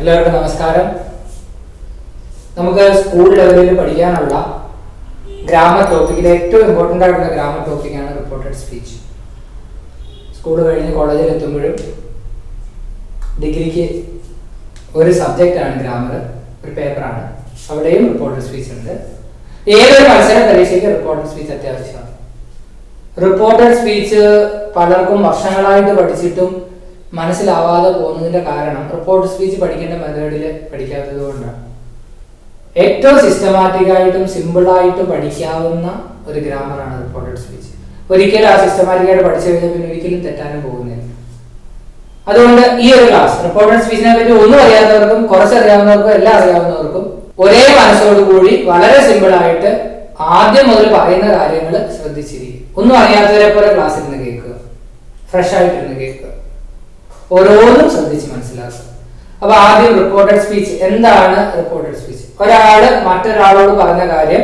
എല്ലാവർക്കും നമസ്കാരം. നമുക്ക് സ്കൂൾ ലെവലിൽ പഠിക്കാനുള്ള ഗ്രാമർ ടോപ്പിക്കിൽ ഏറ്റവും ഇമ്പോർട്ടൻ്റ് ആയിട്ടുള്ള ഗ്രാമർ ടോപ്പിക്കാണ് റിപ്പോർട്ടഡ് സ്പീച്ച്. സ്കൂൾ കഴിഞ്ഞ് കോളേജിൽ എത്തുമ്പോഴും ഡിഗ്രിക്ക് ഒരു സബ്ജക്റ്റാണ് ഗ്രാമർ, ഒരു പേപ്പറാണ്. അവിടെയും റിപ്പോർട്ടഡ് സ്പീച്ച് ഉണ്ട്. ഏതൊരു മത്സര പരീക്ഷയ്ക്ക് റിപ്പോർട്ടഡ് സ്പീച്ച് അത്യാവശ്യമാണ്. റിപ്പോർട്ടഡ് സ്പീച്ച് പലർക്കും വർഷങ്ങളായിട്ട് പഠിച്ചിട്ടും മനസ്സിലാവാതെ പോകുന്നതിന്റെ കാരണം റിപ്പോർട്ട് സ്പീച്ച് പഠിക്കേണ്ട മെത്തേഡിൽ പഠിക്കാത്തത് കൊണ്ടാണ്. ഏറ്റവും സിസ്റ്റമാറ്റിക് ആയിട്ടും സിമ്പിളായിട്ടും പഠിക്കാവുന്ന ഒരു ഗ്രാമറാണ് റിപ്പോർട്ടഡ് സ്പീച്ച്. ഒരിക്കലും ആ സിസ്റ്റമാറ്റിക് ആയിട്ട് പഠിച്ചു കഴിഞ്ഞാൽ പിന്നെ ഒരിക്കലും തെറ്റാനും പോകുന്നില്ല. അതുകൊണ്ട് ഈ ഒരു ക്ലാസ് റിപ്പോർട്ടഡ് സ്പീച്ചിനെ പറ്റി ഒന്നും അറിയാത്തവർക്കും കുറച്ചറിയാവുന്നവർക്കും എല്ലാം അറിയാവുന്നവർക്കും ഒരേ മനസ്സോടുകൂടി വളരെ സിമ്പിളായിട്ട് ആദ്യം മുതൽ പറയുന്ന കാര്യങ്ങൾ ശ്രദ്ധിച്ചിരിക്കും. ഒന്നും അറിയാത്തവരെ പോലെ ക്ലാസ്സിൽ നിന്ന് കേൾക്കുക, ഫ്രഷ് ആയിട്ടിരുന്ന് കേൾക്കുക, ഓരോന്നും ശ്രദ്ധിച്ച് മനസ്സിലാക്കുക. അപ്പൊ ആദ്യം റിപ്പോർട്ടഡ് സ്പീച്ച്. എന്താണ് റിപ്പോർട്ടഡ് സ്പീച്ച്? ഒരാള് മറ്റൊരാളോട് പറഞ്ഞ കാര്യം,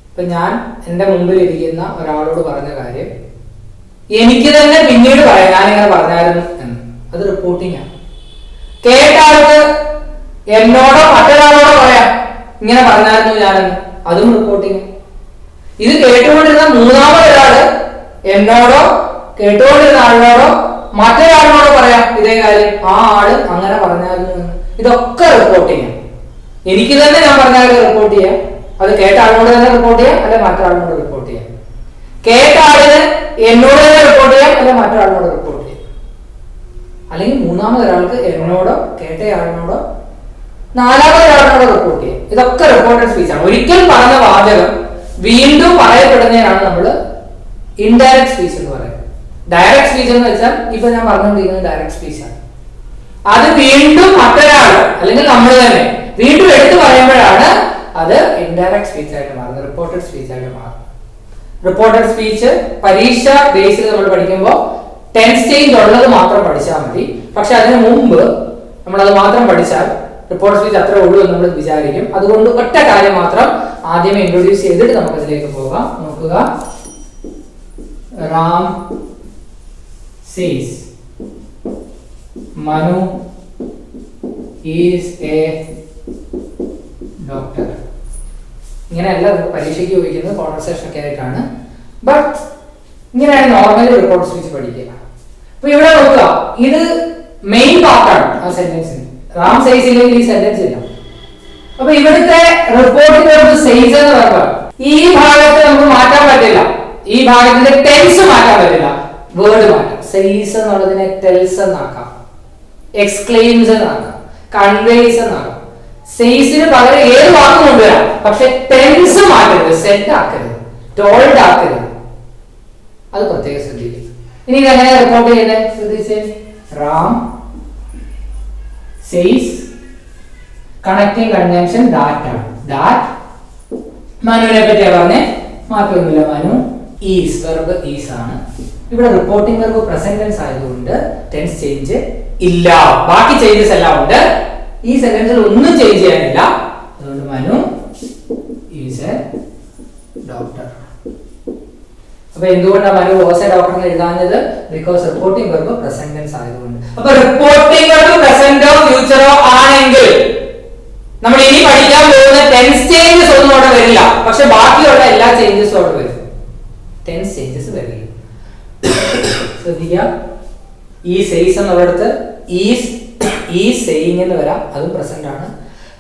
ഇപ്പൊ ഞാൻ എന്റെ മുമ്പിൽ ഇരിക്കുന്ന ഒരാളോട് പറഞ്ഞ കാര്യം എനിക്ക് തന്നെ പിന്നീട് പറയാം ഞാനിങ്ങനെ പറഞ്ഞായിരുന്നു എന്ന്. അത് റിപ്പോർട്ടിംഗ് ആണ്. കേട്ട ആൾക്ക് എന്നോടോ മറ്റൊരാളോടോ പറയാം ഇങ്ങനെ പറഞ്ഞായിരുന്നു ഞാനെന്ന്, അതും റിപ്പോർട്ടിംഗ്. ഇത് കേട്ടുകൊണ്ടിരുന്ന മൂന്നാമതൊരാള് എന്നോടോ കേട്ടുകൊണ്ടിരുന്ന ആളിനോടോ മറ്റൊരാളിനോട് പറയാം ഇതേ കാര്യം, ആ ആള് അങ്ങനെ പറഞ്ഞായിരുന്നു എന്ന്. ഇതൊക്കെ റിപ്പോർട്ടിംഗ്. എനിക്ക് തന്നെ ഞാൻ പറഞ്ഞാൽ റിപ്പോർട്ട് ചെയ്യാം, അത് കേട്ട ആളിനോട് തന്നെ റിപ്പോർട്ട് ചെയ്യാം, അല്ലെ മറ്റൊരാളിനോട് റിപ്പോർട്ട് ചെയ്യാം. കേട്ട ആളിന് എന്നോട് തന്നെ റിപ്പോർട്ട് ചെയ്യാം, അല്ലെ മറ്റൊരാളിനോട് റിപ്പോർട്ട് ചെയ്യാം. അല്ലെങ്കിൽ മൂന്നാമതൊരാൾക്ക് എന്നോടോ കേട്ടയാളിനോടോ നാലാമതൊരാളിനോട് റിപ്പോർട്ട് ചെയ്യാം. ഇതൊക്കെ റിപ്പോർട്ടഡ് സ്പീച്ച് ആണ്. ഒരിക്കൽ പറഞ്ഞ വാചകം വീണ്ടും പറയപ്പെടുന്നതിനാണ് നമ്മൾ ഇൻഡയറക്ട് സ്പീച്ച് എന്ന് പറയുന്നത്. ഡയറക്ട് സ്പീച്ച് എന്ന് വെച്ചാൽ ഇപ്പൊ ഞാൻ പറഞ്ഞുകൊണ്ടിരിക്കുന്നത് ഡയറക്ട് സ്പീച്ച് ആണ്. അത് വീണ്ടും മറ്റൊരാൾ അല്ലെങ്കിൽ നമ്മൾ തന്നെ വീണ്ടും എടുത്തു പറയുമ്പോഴാണ് അത് ഇൻഡയറക്ട് സ്പീച്ച് ആയിട്ട് മാറുന്നത്, റിപ്പോർട്ടഡ് സ്പീച്ച് ആയിട്ട് മാറുന്നത്. റിപ്പോർട്ടഡ് സ്പീച്ച് പരീക്ഷ ബേസിൽ നമ്മൾ പഠിക്കുമ്പോൾ ടെൻസ് ചേഞ്ച് ഉള്ളത് മാത്രം പഠിച്ചാൽ മതി. പക്ഷെ അതിനു മുമ്പ് നമ്മൾ അത് മാത്രം പഠിച്ചാൽ റിപ്പോർട്ടഡ് സ്പീച്ച് അത്രേ ഉള്ളൂ എന്ന് നമ്മൾ വിചാരിക്കും. അതുകൊണ്ട് ഒറ്റ കാര്യം മാത്രം ആദ്യമേ ഇൻട്രൊഡ്യൂസ് ചെയ്തിട്ട് നമുക്ക് അതിലേക്ക് പോകാം. നോക്കുക. Ram says Manu is a doctor. ഇങ്ങനെയല്ല പരീക്ഷയ്ക്ക് ചോദിക്കുന്നത്, കോൺവെർസേഷൻ ഒക്കെ ആയിട്ടാണ്. ബട്ട് ഇങ്ങനെയാണ് നോർമലി റിപ്പോർട്ട് സ്പീച്ച് പഠിക്കുക. അപ്പൊ ഇവിടെ നോക്കുക, ഇത് മെയിൻ പാർട്ടാണ് ആ സെന്റൻസിന്. റാം സൈസ് ഇല്ലെങ്കിൽ ഈ സെന്റൻസ് ഇല്ല. അപ്പൊ ഇവിടുത്തെ റിപ്പോർട്ടിനോട് സൈസ് എന്ന് പറയുമ്പോൾ ഈ ഭാഗത്ത് നമുക്ക് മാറ്റാൻ പറ്റില്ല. ഈ ഭാഗത്തിന്റെ ടെൻസ് മാറ്റാൻ പറ്റില്ല, വേർഡ് മാറ്റാം. സൈസ് എന്നുള്ളതിനെ ടെൽസ് എന്നാക്കാം, എക്സ്ക്ലെയിംസ് എന്നാക്കാം, കൺവേസ് എന്നാക്കാം. സൈസിന് പകരം ഏത് വാക്ക് കൊണ്ടുവരാം, പക്ഷെ ടെൻസ് മാറ്റരുത്, സെറ്റ് ആക്കരുത്, ടോൾഡ് ആക്കരുത്. അത് പ്രത്യേകം ശ്രദ്ധിക്കുക. ഇനി ഇതെങ്ങനെ റിപ്പോർട്ട് ചെയ്യുന്നത് ശ്രദ്ധിച്ചേ. Ram size connecting conjunction that ആണ്. ദാറ്റ് മനുവിനെ പറ്റിയാ പറഞ്ഞേ, മാറ്റമൊന്നുമില്ല. മനു ഈസ്, വെർബ് ഈസ് ആണ്. ഇവിടെ റിപ്പോർട്ടിംഗ് വെർബ് പ്രസന്റ് ടെൻസ് ആയതുകൊണ്ട് ടെൻസ് ചേഞ്ച് ഇല്ല. ബാക്കി ചേഞ്ചസ് എല്ലാം ഉണ്ട്. ഈ സെന്റൻസിൽ ഒന്നും ചേഞ്ച് ചെയ്യാനില്ല. അതുകൊണ്ട് മനു ഈസ് എ ഡോക്ടർ. അപ്പൊ എന്തുകൊണ്ടാണ് മനു വാസ് എ ഡോക്ടർ എന്ന് എഴുതാഞ്ഞത്? Because reporting verb present tense ആയതുകൊണ്ട്. അപ്പൊ റിപ്പോർട്ടിംഗ് വെർബ് പ്രസന്റോ ഫ്യൂച്ചറോ ആണെങ്കിൽ നമ്മൾ ഇനി പഠിക്കാൻ പോകുന്ന ടെൻസ് ചേഞ്ചസ് ഒന്നും അവിടെ വരില്ല. പക്ഷെ ബാക്കിയുള്ള എല്ലാ ചേഞ്ചസും അവിടെ വരും. ടെൻസ് ചേഞ്ചസ് വരില്ല. ശ്രദ്ധിക്കുക. ഈ സെയ്സ് എന്നുള്ളിടത്ത് ഈ സെയിങ് എന്ന് വരാം, അതും പ്രസന്റ് ആണ്.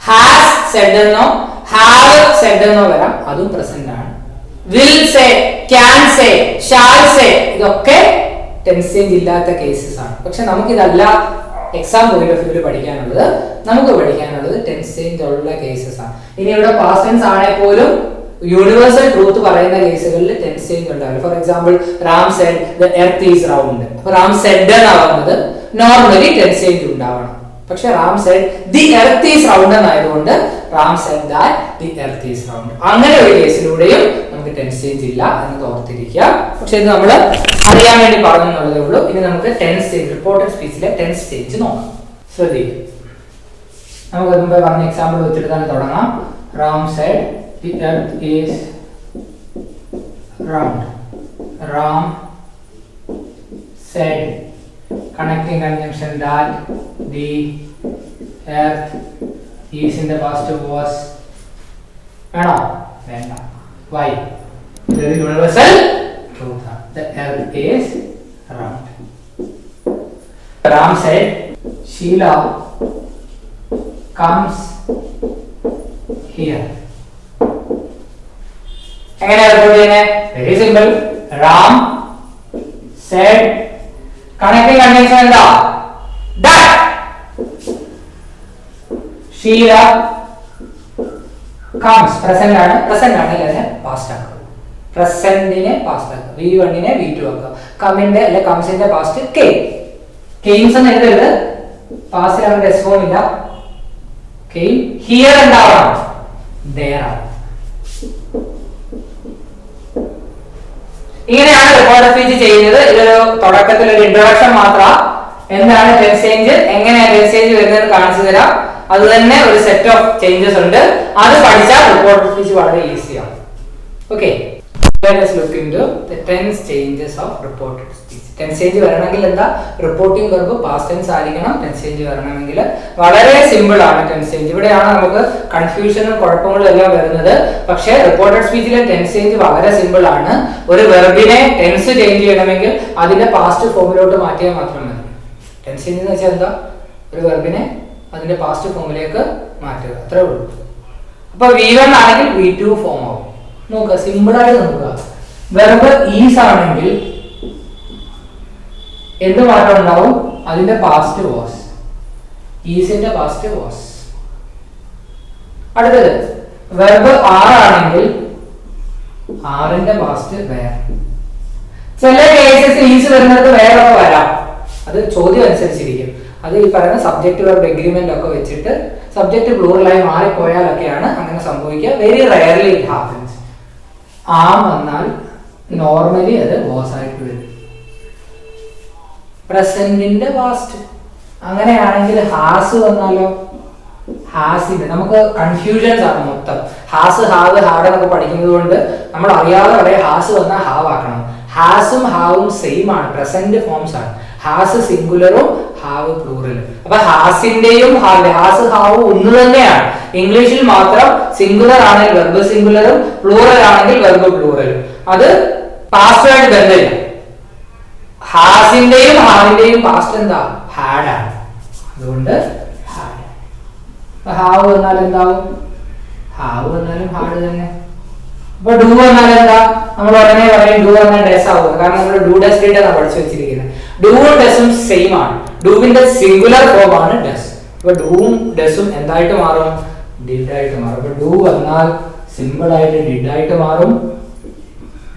ഹാസ് സെഡ് എന്നോ ഹാവ് സെഡ് എന്നോ വരാം, അതും പ്രസന്റ് ആണ്. Will say, can say, shall say, ഇതൊക്കെ ടെൻസ് ചേഞ്ച് ഇല്ലാത്ത കേസസ് ആണ്. പക്ഷെ നമുക്കിതല്ല എക്സാം പോയിന്റ് ഓഫ് വ്യൂ പഠിക്കാനുള്ളത്. നമുക്ക് പഠിക്കാനുള്ളത് ടെൻസ് ചേഞ്ച് ഉള്ള കേസസ് ആണ്. ഇനി ഇവിടെ പാസ്റ്റ് ടെൻസ് ആണെങ്കിൽ പോലും യൂണിവേഴ്സൽ ട്രൂത്ത് പറയുന്ന കേസുകളിൽ ടെൻസ് ചേഞ്ച് ഉണ്ടാവില്ല. For example Ram said the earth is round. അപ്പൊ റാം സെഡ് എന്നാവുന്നത് നോർമലി ടെൻസ് ചേഞ്ച് ഉണ്ടാവണം. പക്ഷെ Ram said the earth is round എന്നായതുകൊണ്ട് Ram said that the earth is round. അങ്ങനെ ഒരു കേസിലൂടെയും നമുക്ക് ടെൻസ് ചേഞ്ച് ഇല്ല എന്ന് ഓർത്തിരിക്കുക. പക്ഷെ ഇത് നമ്മൾ അറിയാൻ വേണ്ടി പറഞ്ഞു എന്നുള്ളതേ ഉള്ളൂ. ഇനി നമുക്ക് ടെൻസ് ചേഞ്ച്, റിപ്പോർട്ടഡ് സ്പീച്ചിലെ ടെൻസ് ചേഞ്ച് നോക്കാം. ശ്രദ്ധിക്കുക. നമുക്ക് മുമ്പേ പറഞ്ഞ എക്സാമ്പിൾ വെച്ചിട്ട് തന്നെ തുടങ്ങാം. Ram said the earth is round. Ram said connecting conjunction that the earth is in the past was. വേണോ? വേണ്ട. Why? ഇതൊരു universal truth. The earth is round. Ram said, Sheila comes here. എങ്ങനെയാ റിപ്പോർട്ട് ചെയ്യുന്നത്? Very simple. Ram said connecting condition എന്താ? that Sheila comes. Present ആണ് അതിനെ past ആക്കുക. പ്രസന്റിനെ past ആക്കുക. V1 നെ V2 ആക്കുക. കമിന്റെ അല്ലെ കംസിന്റെ പാസ്റ്റ് came. കെയിംസ് എന്ന് എഴുതരുത്. പാസ്റ്റിൽ അവന്റെ എസ് ഫോം ഇല്ല. came here എന്താവണം? there ആണ്. ഇങ്ങനെയാണ് റിപ്പോർട്ടർ സ്പീച്ച് ചെയ്യുന്നത്. ഇതൊരു തുടക്കത്തിൽ ഒരു ഇൻട്രൊഡക്ഷൻ മാത്രം. എന്താണ് ടെൻസ് ചേഞ്ച്, എങ്ങനെയാണ് ടെൻസ് ചേഞ്ച് വരുന്നത് കാണിച്ചു തരാം. അത് തന്നെ ഒരു സെറ്റ് ഓഫ് ചേഞ്ചസ് ഉണ്ട്. അത് പഠിച്ചാൽ റിപ്പോർട്ടർ സ്പീച്ച് വളരെ ഈസിയാണ്. Okay, let us look into the tense changes of reported speech. tense change വരണമെങ്കിൽ എന്താ? റിപ്പോർട്ടിംഗ് വെർബ് പാസ്റ്റ് ടെൻസ് ആയിരിക്കണം. tense change വരണമെങ്കിൽ വളരെ സിമ്പിൾ ആണ് tense change. ഇവിടെയാണ് നമുക്ക് കൺഫ്യൂഷനും കുഴപ്പങ്ങളും എല്ലാം വരുന്നത്. പക്ഷേ റിപ്പോർട്ടഡ് സ്പീച്ചിലെ tense change വളരെ സിമ്പിൾ ആണ്. ഒരു വെർബിനെ ടെൻസ് ചേഞ്ച് ചെയ്യണമെങ്കിൽ അതിന്റെ പാസ്റ്റ് ഫോമിലോട്ട് മാറ്റിയാൽ മാത്രം മതി. tense change എന്ന് വെച്ചാൽ എന്താ? ഒരു വെർബിനെ അതിന്റെ പാസ്റ്റ് ഫോമിലേക്ക് മാറ്റുക, അത്രേ ഉള്ളൂ. അപ്പൊ V1 ആണെങ്കിൽ V2 ഫോം ആവും. നോക്കുക, സിമ്പിൾ ആയിട്ട് നോക്കുക. വെർബ് ഈസ് ആണെങ്കിൽ എന്ത് മാറ്റം ഉണ്ടാവും? അതിന്റെ പാസ്റ്റ് വാസ്. ഈസിന്റെ പാസ്റ്റ് വാസ്. അടുത്തത് വെർബ് ആർ ആണെങ്കിൽ ആറിന്റെ പാസ്റ്റ് വേർ. ചില കേസസ് ഈസ് വരുന്നത് വേറൊക്കെ വരാം. അത് ചോദ്യം അനുസരിച്ചിരിക്കും. അത് ഈ പറയുന്ന സബ്ജക്ട് വെർബ് എഗ്രിമെന്റ് ഒക്കെ വെച്ചിട്ട് സബ്ജക്ട് പ്ലൂറലായി മാറിപ്പോയാലൊക്കെയാണ് അങ്ങനെ സംഭവിക്കുക. Very rarely it happens. Am വന്നാൽ നോർമലി അത് വാസ് ആയിട്ട് വരും. പ്രസന്റിന്റെ പാസ്റ്റ്. അങ്ങനെയാണെങ്കിൽ ഹാസ് വന്നാലോ? ഹാസിന്റെ നമുക്ക് കൺഫ്യൂഷൻസ് ആണ് മൊത്തം. ഹാസ് ഹാവ് ഹാഡ് എന്നൊക്കെ പഠിക്കുന്നത് കൊണ്ട് നമ്മൾ അറിയാതെ പറയാം. ഹാസ് വന്നാൽ ഹാവ് ആക്കണം. ഹാസും ഹാവും സെയിം ആണ്, പ്രസന്റ് ഫോംസ് ആണ്. ഹാസ് സിംഗുലറും ഹാവ് പ്ലൂറലും. അപ്പൊ ഹാസിന്റെയും ഹാസ് ഹാവും ഒന്ന് തന്നെയാണ്. ഇംഗ്ലീഷിൽ മാത്രം സിംഗുലർ ആണെങ്കിൽ വെർബ് സിംഗുലറും പ്ലൂറൽ ആണെങ്കിൽ വെർബ് പ്ലൂറലും. അത് പാസ്റ്റുമായിട്ട് ബന്ധമില്ല. ഹാസിന്റെയും ഹാവിന്റെയും പാസ്റ്റ് എന്താ? ഹാഡ് ആണ്. അതുകൊണ്ട് ഹാഡ്. ഹാവ് വന്നാൽ എന്താവും? ഹാവ് വന്നാലും ഹാഡ് തന്നെ. അപ്പൊ ഡു വന്നാൽ എന്താ? നമ്മൾ ഉടനെ പറയും ഡു വന്നാൽ ഡെസ് ആവും. കാരണം നമ്മൾ ഡു ഡസ് ഡിഡ് ആണ് പഠിച്ചു വെച്ചിരിക്കുന്നത്. ഡൂവും ഡെസും സെയിം ആണ്. ഡൂവിന്റെ സിംഗുലർ ഫോം ആണ് ഡസ്. അപ്പൊ ഡൂവും ഡെസും എന്തായിട്ട് മാറും? ഡിഡ് ആയിട്ട് മാറും. അപ്പൊ ഡു വന്നാൽ സിമ്പിൾ ആയിട്ട് ഡിഡ് ആയിട്ട് മാറും.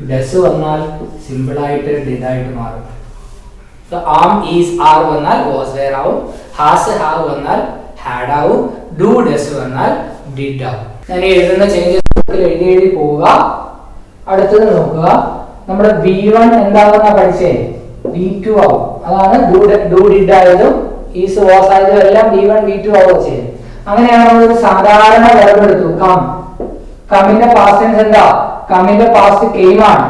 ഡസ് വന്നാൽ സിമ്പിൾ ആയിട്ട് ഡിഡ് ആയിട്ട് മാറും. ആം ഈസ് ആർ വന്നാൽ വാസ് വെയർ ആവും. ഹാസ് ഹാവ് വന്നാൽ ഹാഡ് ആവും. ഡു ഡസ് വന്നാൽ ഡിഡ് ആവും. ഞാൻ എഴുതുന്ന ചേഞ്ചസ് എഴുതി പോവുക. അടുത്തത് നോക്കുക. നമ്മുടെ V1 എന്താവുന്ന പഠിച്ചേ? V2 ആവും. അതാണ് ഡു ഡിഡ് ആയതും ഈസ് വാസ് ആയതും എല്ലാം V1 V2 ആവുക ചെയ്യും. അങ്ങനെയാണ് നമ്മളൊരു സാധാരണ വെർബ് എടുത്തു. കം. കമിന്റെ പാസ്റ്റ് ടെൻസ് എന്താ? കമിന്റെ പാസ്റ്റ് കെയിം ആണ്.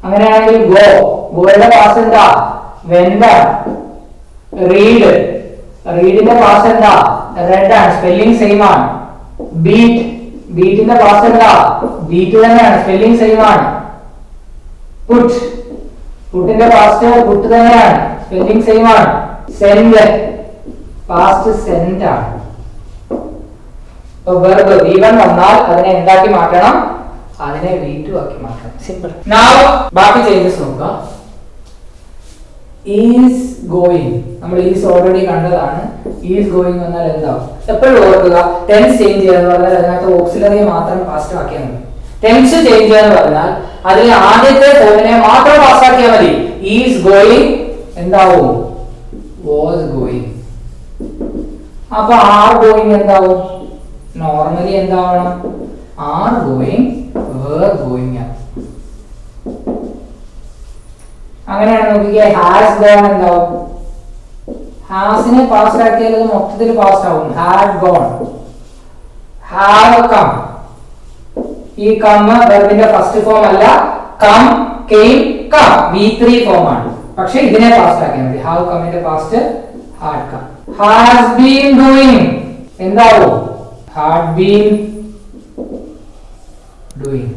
അങ്ങനെയാണെങ്കിൽ ഗോ. ഗോയുടെ പാസ്റ്റ് എന്താ? വെന്റ് ആണ്. റീഡ്. റീഡിന്റെ പാസ്റ്റ് എന്താ? റെഡ് ആണ്. സ്പെല്ലിംഗ് സെയിം ആണ്. ബീറ്റ്. ബീറ്റിന്റെ പാസ്റ്റ് എന്താ? ബീറ്റ് തന്നെയാണ്. സ്പെല്ലിംഗ് സെയിം ആണ്. പുട്ട്. പുട്ടിന്റെ പാസ്റ്റ് പുട്ട് തന്നെയാണ്. സ്പെല്ലിംഗ് സെയിം ആണ്. സെൻഡ്. പാസ്റ്റ് സെൻഡ് ആണ്. വെർബ് V1 വന്നാൽ അതിനെ എന്താക്കി മാറ്റണം? അതിനെ V2 ആക്കി മാറ്റണം. സിമ്പിൾ. നൗ ബാക്കി ചേഞ്ചസ് നോക്കുക. Is going. നമ്മൾ ഈസ് ഓൾറെഡി കണ്ടതാണ്. ഈസ് ഗോയിങ് വന്നാൽ എന്താവും? എപ്പോഴും ഓർക്കുക, ടെൻസ് ചേഞ്ച് ചെയ്യാന്ന് പറഞ്ഞാൽ അതിനകത്ത് ഓക്സിലറി മാത്രം പാസ്റ്റ് ആക്കിയാൽ മതി. ടെൻസ് ചേഞ്ച് ചെയ്യാന്ന് പറഞ്ഞാൽ അതിൽ ആദ്യത്തെ ഫോമിനെ മാത്രം പാസ് ആക്കിയാൽ മതി. ഈസ് ഗോയിങ് എന്താവും? Was going. അപ്പൊ ആർ ഗോയിങ് എന്താവും? നോർമലി എന്താവണം? ആർ ഗോയിങ് വേർ ഗോയിങ് ആണ്. അങ്ങനെയാണ് നോക്കിക്കേ. ഹാസ് ഗോൺ എന്താവും? ഹാസിനെ പാസ് ആക്കിയാൽ അത് മൊത്തത്തിൽ പാസ് ആവും. Had gone. Have come. ഈ കം വെർബിന്റെ ഫസ്റ്റ് ഫോം അല്ല. Come, came, come V3 form ആണ്. പക്ഷെ ഇതിനെ പാസ്റ്റ് ആക്കിയാൽ മതി. ഹാവ് കമ്മിന്റെ past had come. Has been doing എന്താവും? Had been doing.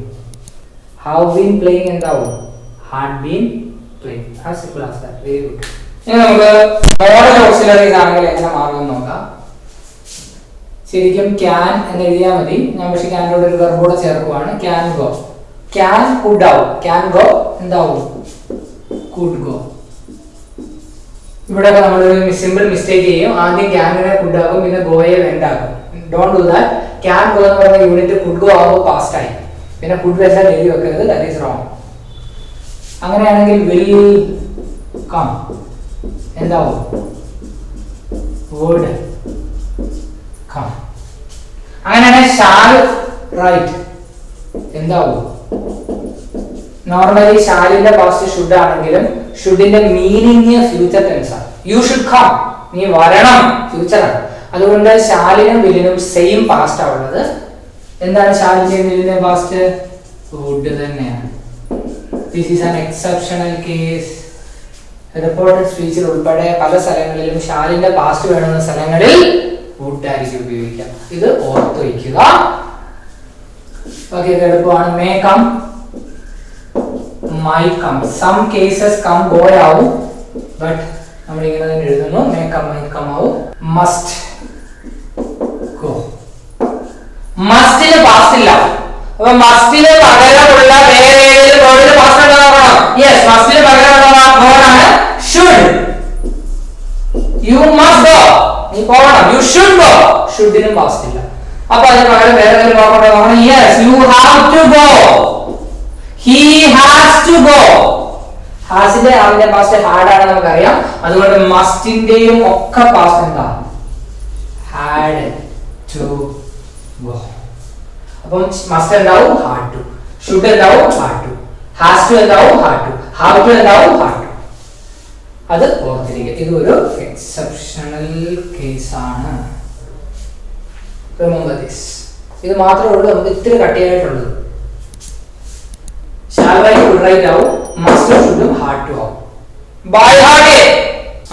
Have been playing എന്താവും? Had been playing. As simple as that. Very good. ഇനി നമുക്ക് മോഡൽ ഓക്സിലറീസ് ആണെങ്കിൽ എങ്ങനെ മാറുമെന്ന് നോക്കാം. ശരിക്കും ക്യാൻ എന്ന് എഴുതിയാൽ മതി. ഞാൻ പക്ഷെ ക്യാനോട് ഒരു വെർബോടെ ചേർക്കുവാണ്. Can go. ക്യാൻ കുഡ് ആവും. ക്യാൻ ഗോ എന്താവും? Could go. ഇവിടെ നമ്മളൊരു സിമ്പിൾ മിസ്റ്റേക്ക് ചെയ്യും. ആദ്യം ക്യാനിനെ കുഡ് ആകും, പിന്നെ ഗോയെ വെന്റ് ആകും. Don't do that. Can go എന്ന് പറയുന്ന യൂണിറ്റ് കുഡ് ഗോ ആകുമ്പോൾ പാസ്റ്റ് ആയി. പിന്നെ കുഡ് വെന്റ് എഴുതി വെക്കരുത്. That is wrong. അങ്ങനെയാണെങ്കിൽ വിൽ കം എന്താവും? Would come. അങ്ങനെയാണെങ്കിൽ ഷാൽ റൈറ്റ് എന്താവും? നോർമലി ഷാലിന്റെ പാസ്റ്റ് ഷുഡ് ആണെങ്കിലും ഷുഡിന്റെ മീനിങ് ഫ്യൂച്ചർ ടെൻസ് ആണ്. യു ഷുഡ് കം, നീ വരണം, ഫ്യൂച്ചർ ആണ്. അതുകൊണ്ട് ഷാലിനും വില്ലിനും സെയിം പാസ്റ്റ് ആവുള്ളത്. എന്താണ് ഷാലിന്റെയും വില്ലിന്റെയും പാസ്റ്റ്? വുഡ് തന്നെയാണ്. This is an exceptional case. Reported സ്പീച്ചിൽ ഉൾപ്പെടെ പല സ്ഥലങ്ങളിലും ഷാലിന്റെ പാസ്റ്റ് വേണമെന്ന സ്ഥലങ്ങളിൽ വുഡ് ആയിരിക്കും ഉപയോഗിക്കുക. ഇത് ഓർത്ത് വയ്ക്കുക. ഓക്കെ, എളുപ്പമാണ്. May come, might come. Some cases come go ആവും, ബട്ട് നമ്മൾ ഇങ്ങനെ തന്നെ എഴുതുന്നു. may come might come ആവും. must go. must ന് പാസ്റ്റ് ഇല്ല. അപ്പോൾ must ന് പകരമുള്ള വേറെ ഏതെങ്കിലും വേർഡിന് പാസ്റ്റ് ഉണ്ടോ നോക്കണം. യെസ്, must ന് പകരമുള്ള വേർഡാണ് should. you must go, നീ പോകണം. you should go, should നും പാസ്റ്റ് ഇല്ല. അപ്പോൾ അതിന് പകരം വേറെ ഏതെങ്കിലും നോക്കണം. Yes, you have to go. He has to go. ഹാസിന്റെ ആവിന്റെ പാസ്റ്റ് ഹാഡ് ആണ് നമുക്കറിയാം. അതുകൊണ്ട് മസ്റ്റിന്റെയും ഒക്കെ പാസ്റ്റ് എന്താ? Had to go. അപ്പം മസ്റ്റ് എന്താവും? Had to. ഷുഡ് എന്താവും? Had to. ഹാസ് ടു എന്താവും? Had to. ഹാവ് ടു എന്താവും? Had to. അത് ഓർത്തിരിക്കുക. ഇത് ഒരു എക്സെപ്ഷണൽ കേസ് ആണ്. Remember this. ഇത് മാത്രമേ ഉള്ളൂ നമുക്ക് ഇത്തിരി കട്ടിയായിട്ടുള്ളത്. shall write would write out, must should had to out. by heart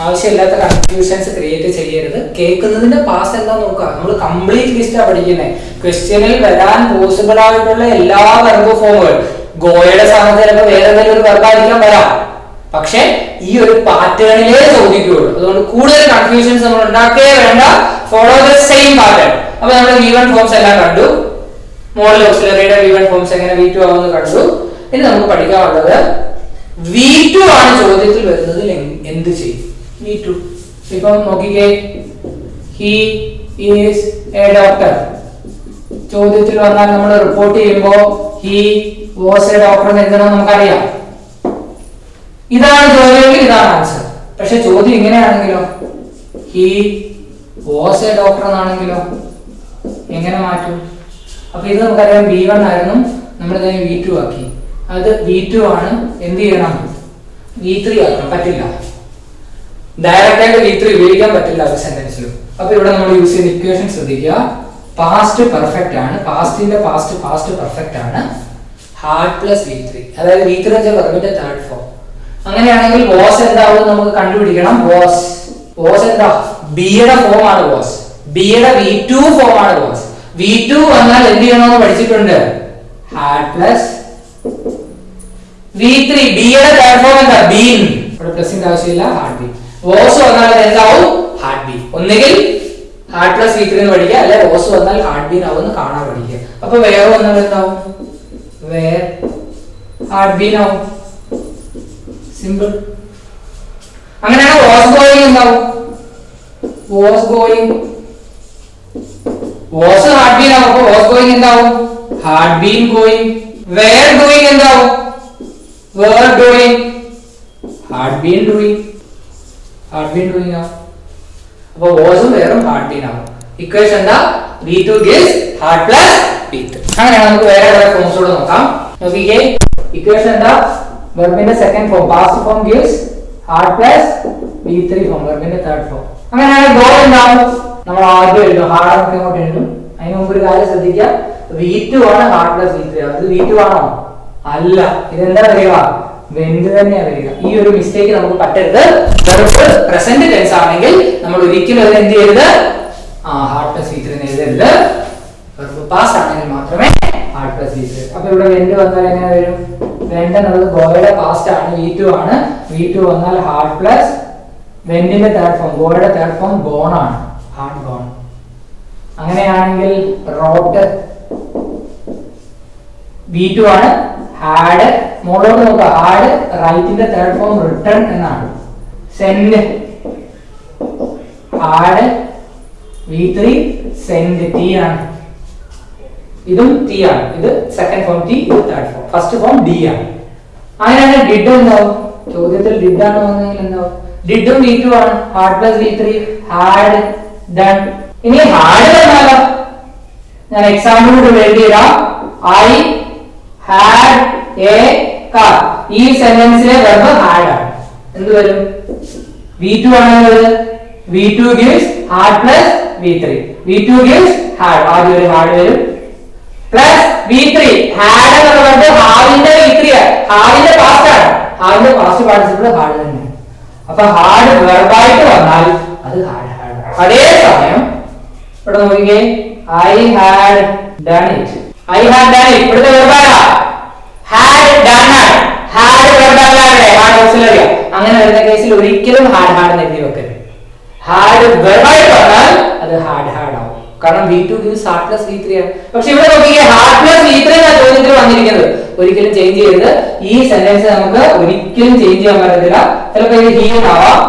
ആവശ്യമില്ലാത്ത കൺഫ്യൂഷൻസ് ക്രിയേറ്റ് ചെയ്യരുത്. കേൾക്കുന്നതിന്റെ പാസ് എന്താ നോക്കുക. നമ്മൾ കംപ്ലീറ്റ് ലിസ്റ്റാ പഠിക്കുന്നത്. ക്വസ്റ്റ്യനിൽ വരാൻ പോസിബിൾ ആയിട്ടുള്ള എല്ലാ വെർബ് ഫോമുകൾ. ഗോയുടെ സ്ഥാനത്ത് ചിലപ്പോൾ വേറെ എന്തെങ്കിലും ഒരു വെർബായിരിക്കാൻ വരാം, പക്ഷെ ഈ ഒരു പാറ്റേണിലേ ചോദിക്കുകയുള്ളൂ. അതുകൊണ്ട് കൂടുതൽ കൺഫ്യൂഷൻസ് നമ്മൾ ഉണ്ടാക്കേ വേണ്ട. Follow the same pattern. അപ്പൊ നമ്മൾ V1 ഫോംസ് എല്ലാം കണ്ടു. മോഡൽ ഓക്സിലറിയുടെ V1 ഫോംസ് എങ്ങനെ V2 ആവുമെന്ന് കണ്ടു. ഇനി നമുക്ക് പഠിക്കാനുള്ളത് V2 ആണ് ചോദ്യത്തിൽ വരുന്നതിൽ എന്ത് ചെയ്യും. V2 ഇപ്പം നോക്കിക്കേ, he is a doctor ചോദ്യത്തിൽ വന്നാൽ നമ്മൾ റിപ്പോർട്ട് ചെയ്യുമ്പോൾ he was a doctor എന്ന് എഴുതണം നമുക്കറിയാം. ഇതാണ് ചോദ്യമെങ്കിൽ ഇതാണ് ആൻസർ. പക്ഷെ ചോദ്യം ഇങ്ങനെയാണെങ്കിലോ, he was a doctor എന്നാണെങ്കിലോ എങ്ങനെ മാറ്റും? അപ്പൊ ഇത് നമുക്കറിയാം V1 ആയിരുന്നു, നമ്മൾ ഇതിനെ V2 ആക്കി. അത് V2 ആണ്. എന്ത് ചെയ്യണം? V3 ആക്കണം. പറ്റില്ല, ഡയറക്റ്റ് ആയിട്ട് V3 ഉപയോഗിക്കാൻ പറ്റില്ല ഒരു സെന്റൻസിലും. അപ്പൊ ഇവിടെ നമ്മൾ യൂസ് ചെയ്യുന്ന ഇക്വേഷൻ ശ്രദ്ധിക്കുക. പാസ്റ്റ് പെർഫെക്റ്റ് ആണ്. പാസ്റ്റിന്റെ പാസ്റ്റ് പെർഫെക്റ്റ് ആണ്. ഹാഡ് പ്ലസ് V3, അതായത് V3 വെച്ചാൽ വെർബിന്റെ തേർഡ് ഫോം. അങ്ങനെയാണെങ്കിൽ വാസ് എന്താവും നമുക്ക് കണ്ടുപിടിക്കണം. വാസ് എന്താ? ബിയുടെ ഫോം ആണ് വാസ്. ബിയുടെ V2 ഫോം ആണ് വാസ്. V2 വന്നാൽ എന്ത് ചെയ്യണമെന്ന് പഠിച്ചിട്ടുണ്ട്. Had plus V3. ബിയുടെ തേർഡ് ഫോം എന്താ? ബീൻ. ഇവിടെ പ്ലസിന്റെ ആവശ്യമില്ല. Had been. വാസ് വന്നാൽ എന്താവും? Had been. ഒന്നുകിൽ ഹാഡ് പ്ലസ് V3 എന്ന് പഠിക്കുക, അല്ലെ വാസ് വന്നാൽ ഹാഡ് ബീൻ ആവുമെന്ന് കാണാൻ പഠിക്കുക. അപ്പൊ വേറെ വന്നാൽ എന്താവും? വേർ ഹാഡ് ബീൻ ആവും. സിമ്പിൾ. അങ്ങനെയാണ് വാസ് ഗോയിങ് എന്താവും? Was going. Was had been ആവും. അപ്പൊ വാസ് ഗോയിങ് എന്താവും? Had been going. Were doing എന്താവും? Were doing. Had been doing. Had been doing ആവും. അപ്പൊ വാസും വേറും ഹാഡ് ബീൻ ആവും. ഇക്വേഷൻ എന്താ? V2 gives had plus V3. അങ്ങനെയാണ് നമുക്ക് വേറെ വേറെ ഫോംസ് കൂടെ നോക്കാം. നോക്കിക്കേ, ഇക്വേഷൻ എന്താ? വെർബിന്റെ second form past form gives had plus V3 form, വെർബിന്റെ തേർഡ് ഫോം. അങ്ങനെയാണ് ഗോ എന്താവും? നമ്മൾ ആദ്യം എഴുതും, ഹാർഡ് നമുക്ക് ഇങ്ങോട്ട് എഴുതും. അതിന് മുമ്പ് ഒരു കാര്യം ശ്രദ്ധിക്കുക, V2 ആണ് ഹാർഡ് പ്ലസ് V3. അത് V2 ആണോ? അല്ല. ഇതെന്താ വരിക? വെന്റ് തന്നെയാ വരിക. ഈ ഒരു മിസ്റ്റേക്ക് നമുക്ക് പറ്റരുത്. പ്രസന്റ് ടെൻസ് ആണെങ്കിൽ ഒരിക്കലും അത് എന്ത് ചെയ്യരുത്, ഹാർഡ് പ്ലസ് V3 എഴുതരുത്. പാസ് ആണെങ്കിൽ മാത്രമേ ഹാർഡ് പ്ലസ് V3. അപ്പൊ ഇവിടെ വെന്റ് വന്നാൽ എങ്ങനെ വരും? വെന്റ് എന്നുള്ളത് ഗോയുടെ പാസ്റ്റ് ആണ്, V2 ആണ്. V2 വന്നാൽ ഹാർഡ് പ്ലസ് വെന്റിന്റെ തേർഡ് ഫോം, ഗോയുടെ തേർഡ് ഫോം ഗോൺ ആണ്, ഹാർഡ് ഗോൺ. അങ്ങനെയാണെങ്കിൽ റോട്ട് V2 ആണ്. ഹാഡ് മോളോട് നോക്കുക, ഹാഡ് റൈറ്റിന്റെ തേർഡ് ഫോം റിട്ടേൺ എന്നാണ്. Send had V3 send T ആണ്. ഇതും T ആണ്. ഇത് സെക്കൻഡ് ഫോം T, ഇത് third form. First form D ആണ്. അങ്ങനെയാണ് ഡിഡ് എന്താവും? ചോദ്യത്തിൽ ഡിഡ് ആണ് വന്നെങ്കിൽ എന്താവും? ഡിഡും V2 ആണ്. Had plus V3 had done. ഇനി ഹാഡ് എന്നാലോ ഞാൻ എക്സാമ്പിൾ കൂടി എഴുതിയിടാം. I had a car. ഈ സെന്റൻസിലെ വെർബ് ഹാഡ് ആണ്. എന്ത് വരും? V2 ആണുള്ളത്. V2 gives hard plus V3. V2 gives had. ആദ്യം ഒരു ഹാഡ് വരും പ്ലസ് V3. ഹാഡ് എന്നുള്ള വെർബ് ഹാവിന്റെ V3 ആണ്. ഹാവിന്റെ പാസ്റ്റ് ആണ്. ഹാവിന്റെ പാസ്റ്റ് പാർട്ടിസിപ്പിൾ ഹാഡ് തന്നെ. അപ്പൊ ഹാഡ് വെർബായിട്ട് വന്നാൽ അത് ഹാഡ് ഹാഡ്. അതേസമയം ഇവിടെ നോക്കിക്കേ, I had done it. I had done it ഇവിടുത്തെ വെർബാണ്. ഹാഡ് ഡൺ ആണ്. ഹാഡ് വെർബല്ലേ, ഹാഡ് ഓക്സിലറി. അങ്ങനെ വരുന്ന കേസിൽ ഒരിക്കലും ഹാഡ് ഹാഡ് എന്ന് എഴുതി വെക്കരുത്. ഹാഡ് വെർബായിട്ട് വന്നാൽ അത് ഹാഡ് ഹാഡ് ആവും. കാരണം V2 gives hard plus V3 ആണ്. പക്ഷെ ഇവിടെ നോക്കിക്കേ, ഹാർഡ് പ്ലസ് V3 എന്നാണ് ചോദ്യത്തിൽ വന്നിരിക്കുന്നത്. ഒരിക്കലും ചേഞ്ച് ചെയ്യരുത്. ഈ സെന്റൻസ് നമുക്ക് ഒരിക്കലും ചേഞ്ച് ചെയ്യാൻ പറ്റത്തില്ല. ചിലപ്പോൾ ഇത് ഹീ ആവാം.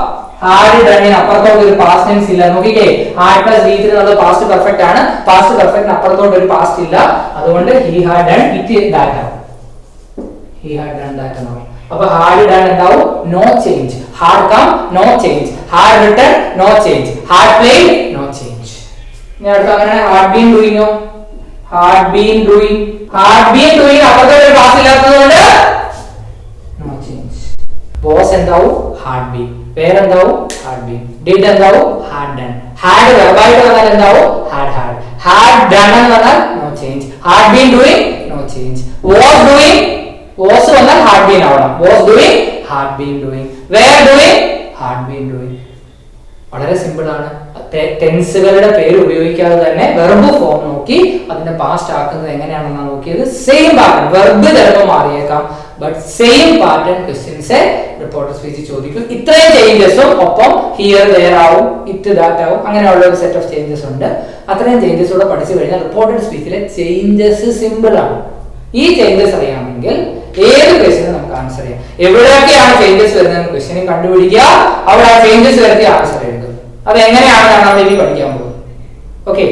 ഹാർഡ് ഡണ്ണിന് അപ്പുറത്തോട്ട് ഒരു പാസ്റ്റ് ടെൻസ് ഇല്ല. നോക്കിക്കേ, ഹാർഡ് പ്ലസ് V3 എന്നുള്ളത് പാസ്റ്റ് പെർഫെക്റ്റ് ആണ്. പാസ്റ്റ് പെർഫെക്റ്റിന് അപ്പുറത്തോട്ട് ഒരു പാസ്റ്റ് ഇല്ല. അതുകൊണ്ട് he had done it that ആവും. ഹി ഹാഡ് ഡൺ ദാറ്റ് എന്നാവും. അപ്പൊ ഹാർഡ് ഡൺ എന്താവും? No change. Had come no change. Had written no change. Had played no change. ഇനി അടുത്ത അങ്ങനെ ഹാർഡ് ബീൻ ഡൂയിങ്ങോ? Had been doing. Had been doing അപ്പുറത്തോട്ട് ഒരു പാസ്റ്റ് ഇല്ലാത്തതുകൊണ്ട് നോ ചേഞ്ച്. ബോസ് എന്താവും? Had been. പേരെന്താവും? Had been. ഡിഡ് എന്താവും? Hard done. ഹാഡ് വെർബായിട്ട് വന്നാൽ എന്താവും? Had had. ഹാഡ് ഡൺ എന്ന് പറഞ്ഞാൽ no change. Had been doing no change. Was doing, was വന്നാൽ ഹാർഡ് ബീൻ ആവണം. Was doing had been doing. Were doing had been doing. വളരെ simple ആണ്. ടെൻസുകളുടെ പേര് ഉപയോഗിക്കാതെ തന്നെ വെർബ് ഫോം നോക്കി അതിന്റെ പാസ്റ്റ് ആക്കുന്നത് എങ്ങനെയാണെന്നാണ് നോക്കിയത്. സെയിം പാറ്റേൺ, വെർബ് ചിലപ്പോൾ മാറിയേക്കാം, but same pattern questions reporter speech ചോദിക്കും. ഇത്രയും ചേഞ്ചസും ഒപ്പം ഹിയർ ദെയർ ആവും, ഇറ്റ് ദാറ്റ് ആവും, അങ്ങനെയുള്ള ഒരു സെറ്റ് ഓഫ് ചേഞ്ചസ് ഉണ്ട്. അത്രയും ചേഞ്ചസ് കൂടെ പഠിച്ചു കഴിഞ്ഞാൽ റിപ്പോർട്ടഡ് സ്പീച്ചിലെ ചേഞ്ചസ് സിമ്പിൾ ആണ്. ഈ ചേഞ്ചസ് അറിയാമെങ്കിൽ ഏത് ക്വസ്റ്റ്യനും നമുക്ക് ആൻസർ ചെയ്യാം. എവിടെയൊക്കെയാണ് ചേഞ്ചസ് വരുന്നതെന്ന് ക്വസ്റ്റ്യനെ കണ്ടുപിടിക്കുക, അവിടെ ആ ചേഞ്ചസ് വരുത്തി ആൻസർ എഴുതുക. അത് എങ്ങനെയാണ് നമ്മൾ ഇനി പഠിക്കാൻ പോകുന്നത്. ഓക്കെ.